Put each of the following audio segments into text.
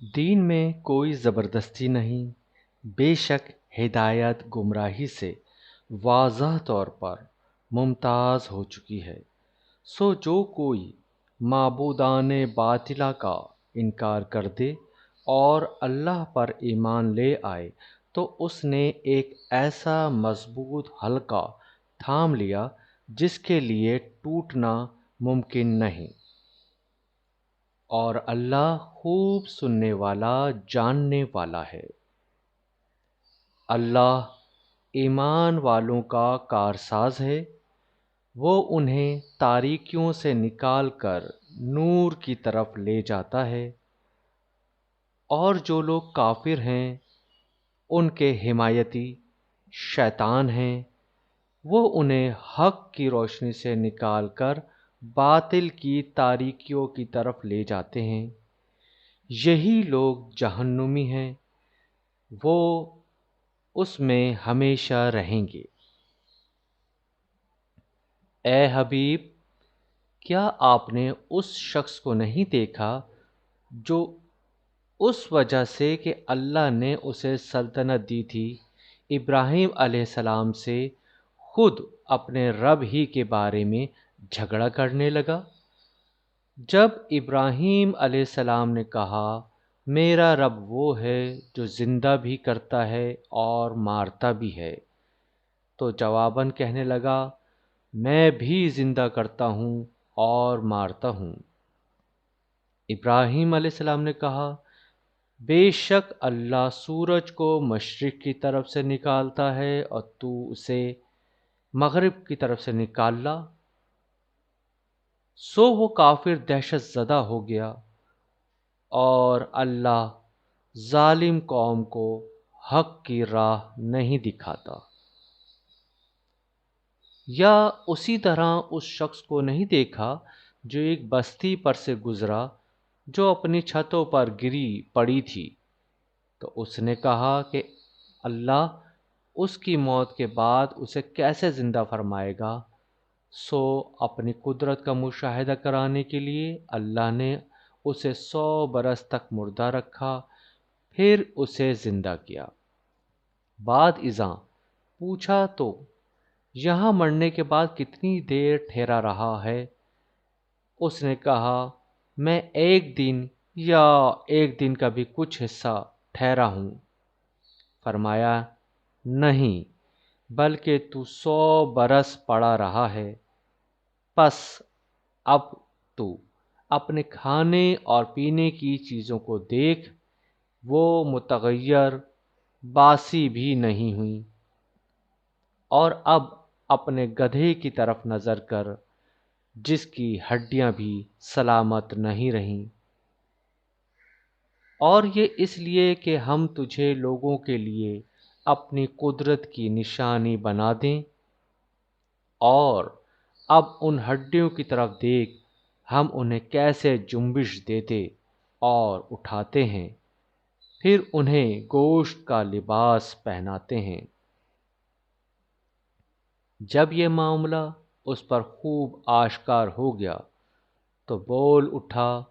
دین میں کوئی زبردستی نہیں، بے شک ہدایت گمراہی سے واضح طور پر ممتاز ہو چکی ہے۔ سو جو کوئی معبودان باطلہ کا انکار کر دے اور اللہ پر ایمان لے آئے تو اس نے ایک ایسا مضبوط حلقہ تھام لیا جس کے لیے ٹوٹنا ممکن نہیں، اور اللہ خوب سننے والا جاننے والا ہے۔ اللہ ایمان والوں کا کارساز ہے، وہ انہیں تاریکیوں سے نکال کر نور کی طرف لے جاتا ہے، اور جو لوگ کافر ہیں ان کے حمایتی شیطان ہیں، وہ انہیں حق کی روشنی سے نکال کر باطل کی تاریکیوں کی طرف لے جاتے ہیں۔ یہی لوگ جہنمی ہیں، وہ اس میں ہمیشہ رہیں گے۔ اے حبیب، کیا آپ نے اس شخص کو نہیں دیکھا جو اس وجہ سے کہ اللہ نے اسے سلطنت دی تھی ابراہیم علیہ السلام سے خود اپنے رب ہی کے بارے میں جھگڑا کرنے لگا؟ جب ابراہیم علیہ السلام نے کہا میرا رب وہ ہے جو زندہ بھی کرتا ہے اور مارتا بھی ہے، تو جواباً کہنے لگا میں بھی زندہ کرتا ہوں اور مارتا ہوں۔ ابراہیم علیہ السلام نے کہا بے شک اللہ سورج کو مشرق کی طرف سے نکالتا ہے اور تو اسے مغرب کی طرف سے نکال لا۔ سو وہ کافر دہشت زدہ ہو گیا، اور اللہ ظالم قوم کو حق کی راہ نہیں دکھاتا۔ یا اسی طرح اس شخص کو نہیں دیکھا جو ایک بستی پر سے گزرا جو اپنی چھتوں پر گری پڑی تھی، تو اس نے کہا کہ اللہ اس کی موت کے بعد اسے کیسے زندہ فرمائے گا؟ سو اپنی قدرت کا مشاہدہ کرانے کے لیے اللہ نے اسے 100 برس تک مردہ رکھا، پھر اسے زندہ کیا۔ بعد ازاں پوچھا تو یہاں مرنے کے بعد کتنی دیر ٹھہرا رہا ہے؟ اس نے کہا میں ایک دن یا ایک دن کا بھی کچھ حصہ ٹھہرا ہوں۔ فرمایا نہیں، بلکہ تو 100 برس پڑا رہا ہے۔ پس اب تو اپنے کھانے اور پینے کی چیزوں کو دیکھ، وہ متغیر باسی بھی نہیں ہوئیں، اور اب اپنے گدھے کی طرف نظر کر جس کی ہڈیاں بھی سلامت نہیں رہیں، اور یہ اس لیے کہ ہم تجھے لوگوں کے لیے اپنی قدرت کی نشانی بنا دیں۔ اور اب ان ہڈیوں کی طرف دیکھ، ہم انہیں کیسے جنبش دیتے اور اٹھاتے ہیں، پھر انہیں گوشت کا لباس پہناتے ہیں۔ جب یہ معاملہ اس پر خوب آشکار ہو گیا تو بول اٹھا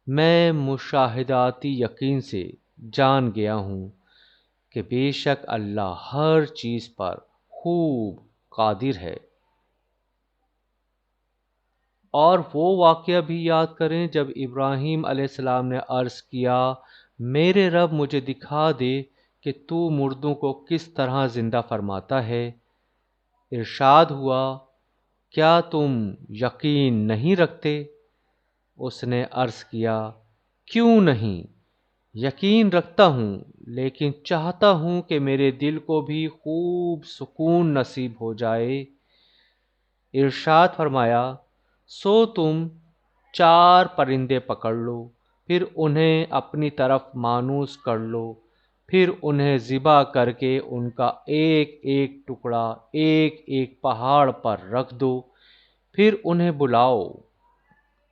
میں مشاہداتی یقین سے جان گیا ہوں کہ بے شک اللہ ہر چیز پر خوب قادر ہے۔ اور وہ واقعہ بھی یاد کریں جب ابراہیم علیہ السلام نے عرض کیا میرے رب مجھے دکھا دے کہ تو مردوں کو کس طرح زندہ فرماتا ہے۔ ارشاد ہوا کیا تم یقین نہیں رکھتے؟ اس نے عرض کیا کیوں نہیں، یقین رکھتا ہوں، لیکن چاہتا ہوں کہ میرے دل کو بھی خوب سکون نصیب ہو جائے۔ ارشاد فرمایا سو تم 4 پرندے پکڑ لو، پھر انہیں اپنی طرف مانوس کر لو، پھر انہیں ذبح کر کے ان کا ایک ایک ٹکڑا ایک ایک پہاڑ پر رکھ دو، پھر انہیں بلاؤ،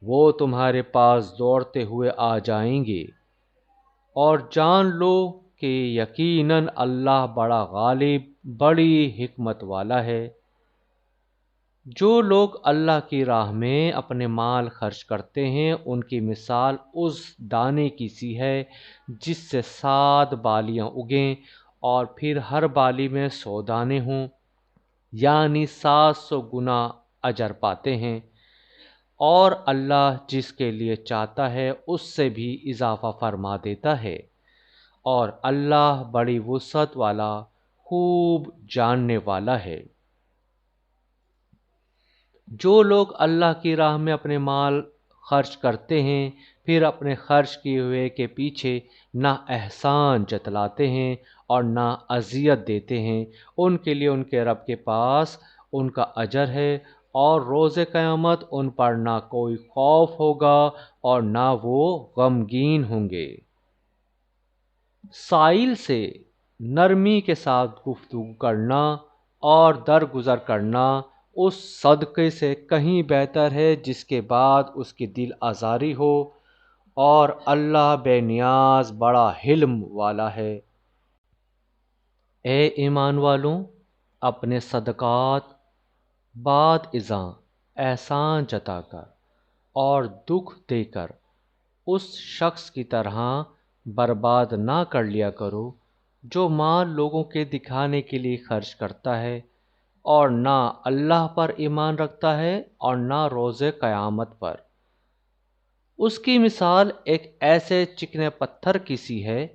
وہ تمہارے پاس دوڑتے ہوئے آ جائیں گے، اور جان لو کہ یقیناً اللہ بڑا غالب، بڑی حکمت والا ہے۔ جو لوگ اللہ کی راہ میں اپنے مال خرچ کرتے ہیں ان کی مثال اس دانے کی سی ہے جس سے 7 بالیاں اگیں اور پھر ہر بالی میں 100 دانے ہوں، یعنی 700 گنا اجر پاتے ہیں، اور اللہ جس کے لیے چاہتا ہے اس سے بھی اضافہ فرما دیتا ہے، اور اللہ بڑی وسعت والا، خوب جاننے والا ہے۔ جو لوگ اللہ کی راہ میں اپنے مال خرچ کرتے ہیں پھر اپنے خرچ کیے ہوئے کے پیچھے نہ احسان جتلاتے ہیں اور نہ اذیت دیتے ہیں، ان کے لیے ان کے رب کے پاس ان کا اجر ہے، اور روز قیامت ان پر نہ کوئی خوف ہوگا اور نہ وہ غمگین ہوں گے۔ سائل سے نرمی کے ساتھ گفتگو کرنا اور درگزر کرنا اس صدقے سے کہیں بہتر ہے جس کے بعد اس کی دل آزاری ہو، اور اللہ بے نیاز بڑا حلم والا ہے۔ اے ایمان والوں، اپنے صدقات بعد ازاں احسان جتا کر اور دکھ دے کر اس شخص کی طرح برباد نہ کر لیا کرو جو مال لوگوں کے دکھانے کے لیے خرچ کرتا ہے اور نہ اللہ پر ایمان رکھتا ہے اور نہ روز قیامت پر۔ اس کی مثال ایک ایسے چکنے پتھر کی سی ہے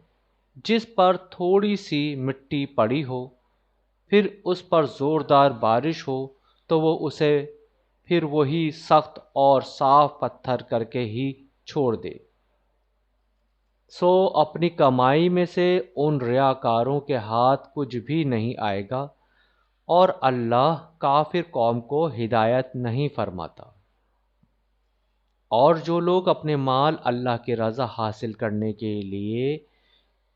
جس پر تھوڑی سی مٹی پڑی ہو، پھر اس پر زوردار بارش ہو تو وہ اسے پھر وہی سخت اور صاف پتھر کر کے ہی چھوڑ دے۔ سو اپنی کمائی میں سے ان ریاکاروں کے ہاتھ کچھ بھی نہیں آئے گا، اور اللہ کافر قوم کو ہدایت نہیں فرماتا۔ اور جو لوگ اپنے مال اللہ کی رضا حاصل کرنے کے لیے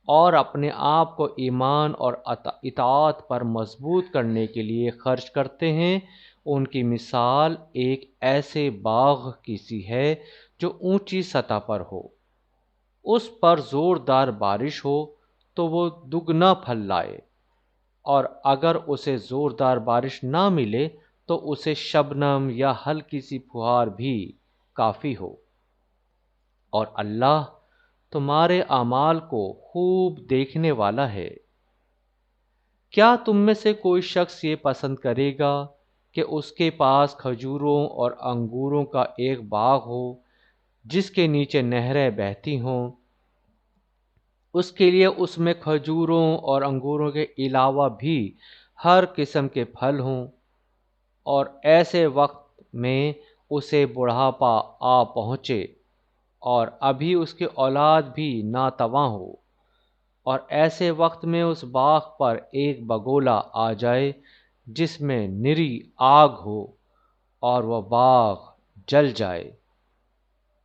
اور اپنے آپ کو ایمان اور اطاعت پر مضبوط کرنے کے لیے خرچ کرتے ہیں، ان کی مثال ایک ایسے باغ کی سی ہے جو اونچی سطح پر ہو، اس پر زوردار بارش ہو تو وہ دگنا پھل لائے، اور اگر اسے زوردار بارش نہ ملے تو اسے شبنم یا ہلکی سی پھوہار بھی کافی ہو، اور اللہ تمہارے اعمال کو خوب دیکھنے والا ہے۔ کیا تم میں سے کوئی شخص یہ پسند کرے گا کہ اس کے پاس کھجوروں اور انگوروں کا ایک باغ ہو جس کے نیچے نہریں بہتی ہوں، اس کے لیے اس میں کھجوروں اور انگوروں کے علاوہ بھی ہر قسم کے پھل ہوں، اور ایسے وقت میں اسے بڑھاپا آ پہنچے اور ابھی اس کی اولاد بھی ناتواں ہو، اور ایسے وقت میں اس باغ پر ایک بگولا آ جائے جس میں نری آگ ہو اور وہ باغ جل جائے،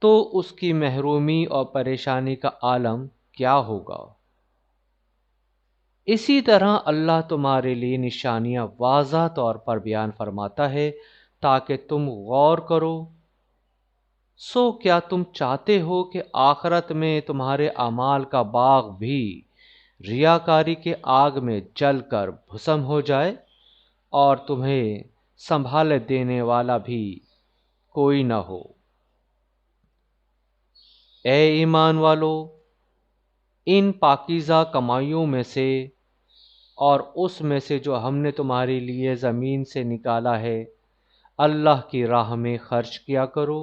تو اس کی محرومی اور پریشانی کا عالم کیا ہوگا۔ اسی طرح اللہ تمہارے لیے نشانیاں واضح طور پر بیان فرماتا ہے تاکہ تم غور کرو۔ سو کیا تم چاہتے ہو کہ آخرت میں تمہارے اعمال کا باغ بھی ریاکاری کے آگ میں جل کر بھسم ہو جائے اور تمہیں سنبھال دینے والا بھی کوئی نہ ہو؟ اے ایمان والو، ان پاکیزہ کمائیوں میں سے اور اس میں سے جو ہم نے تمہارے لیے زمین سے نکالا ہے اللہ کی راہ میں خرچ کیا کرو،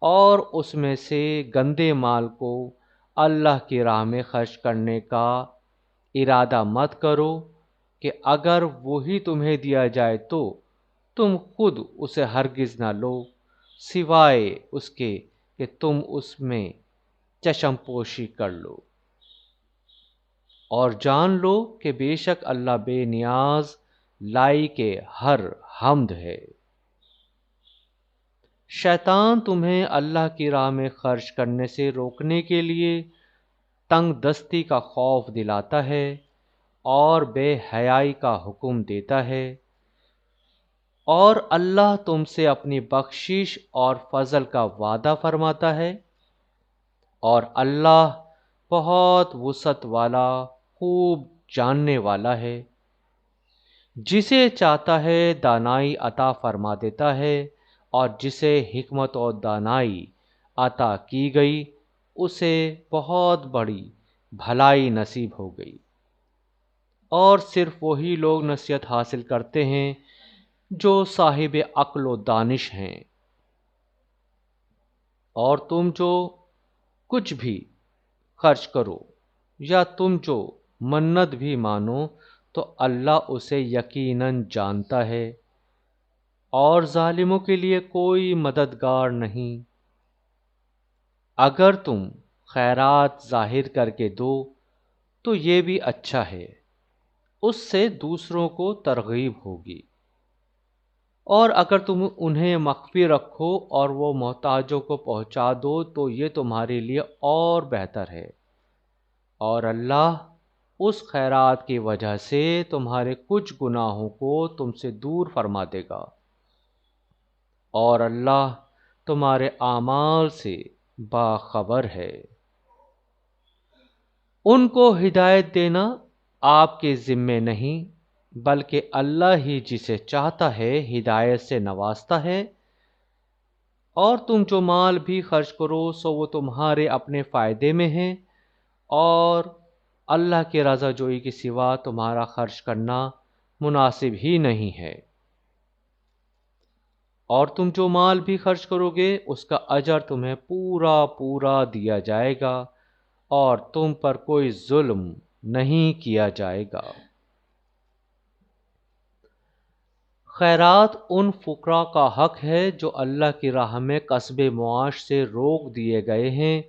اور اس میں سے گندے مال کو اللہ کی راہ میں خرچ کرنے کا ارادہ مت کرو کہ اگر وہی تمہیں دیا جائے تو تم خود اسے ہرگز نہ لو، سوائے اس کے کہ تم اس میں چشم پوشی کر لو، اور جان لو کہ بے شک اللہ بے نیاز لائق ہر حمد ہے۔ شیطان تمہیں اللہ کی راہ میں خرچ کرنے سے روکنے کے لیے تنگ دستی کا خوف دلاتا ہے اور بے حیائی کا حکم دیتا ہے، اور اللہ تم سے اپنی بخشش اور فضل کا وعدہ فرماتا ہے، اور اللہ بہت وسعت والا، خوب جاننے والا ہے۔ جسے چاہتا ہے دانائی عطا فرما دیتا ہے، اور جسے حکمت اور دانائی عطا کی گئی اسے بہت بڑی بھلائی نصیب ہو گئی۔ اور صرف وہی لوگ نصیحت حاصل کرتے ہیں جو صاحب عقل و دانش ہیں۔ اور تم جو کچھ بھی خرچ کرو یا تم جو منت بھی مانو تو اللہ اسے یقیناً جانتا ہے، اور ظالموں کے لیے کوئی مددگار نہیں۔ اگر تم خیرات ظاہر کر کے دو تو یہ بھی اچھا ہے، اس سے دوسروں کو ترغیب ہوگی، اور اگر تم انہیں مخفی رکھو اور وہ محتاجوں کو پہنچا دو تو یہ تمہارے لیے اور بہتر ہے، اور اللہ اس خیرات کی وجہ سے تمہارے کچھ گناہوں کو تم سے دور فرما دے گا، اور اللہ تمہارے اعمال سے باخبر ہے۔ ان کو ہدایت دینا آپ کے ذمے نہیں، بلکہ اللہ ہی جسے چاہتا ہے ہدایت سے نوازتا ہے۔ اور تم جو مال بھی خرچ کرو سو وہ تمہارے اپنے فائدے میں ہے، اور اللہ کی رضا جوئی کے سوا تمہارا خرچ کرنا مناسب ہی نہیں ہے۔ اور تم جو مال بھی خرچ کرو گے اس کا اجر تمہیں پورا پورا دیا جائے گا، اور تم پر کوئی ظلم نہیں کیا جائے گا۔ خیرات ان فقراء کا حق ہے جو اللہ کی راہ میں کسب معاش سے روک دیے گئے ہیں،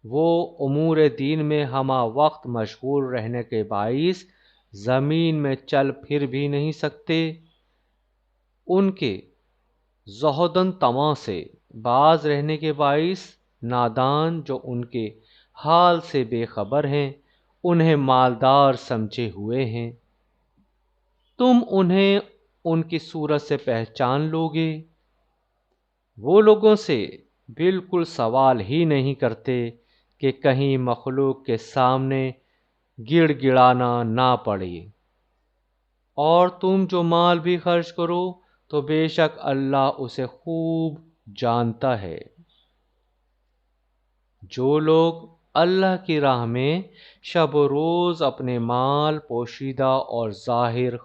وہ امور دین میں ہمہ وقت مشغول رہنے کے باعث زمین میں چل پھر بھی نہیں سکتے۔ ان کے زہداً طمع سے باز رہنے کے باعث نادان جو ان کے حال سے بے خبر ہیں انہیں مالدار سمجھے ہوئے ہیں۔ تم انہیں ان کی صورت سے پہچان لوگے، وہ لوگوں سے بالکل سوال ہی نہیں کرتے کہ کہیں مخلوق کے سامنے گڑ گڑانا نہ پڑے۔ اور تم جو مال بھی خرچ کرو تو بے شک اللہ اسے خوب جانتا ہے۔ جو لوگ اللہ کی راہ میں شب و روز اپنے مال پوشیدہ اور ظاہر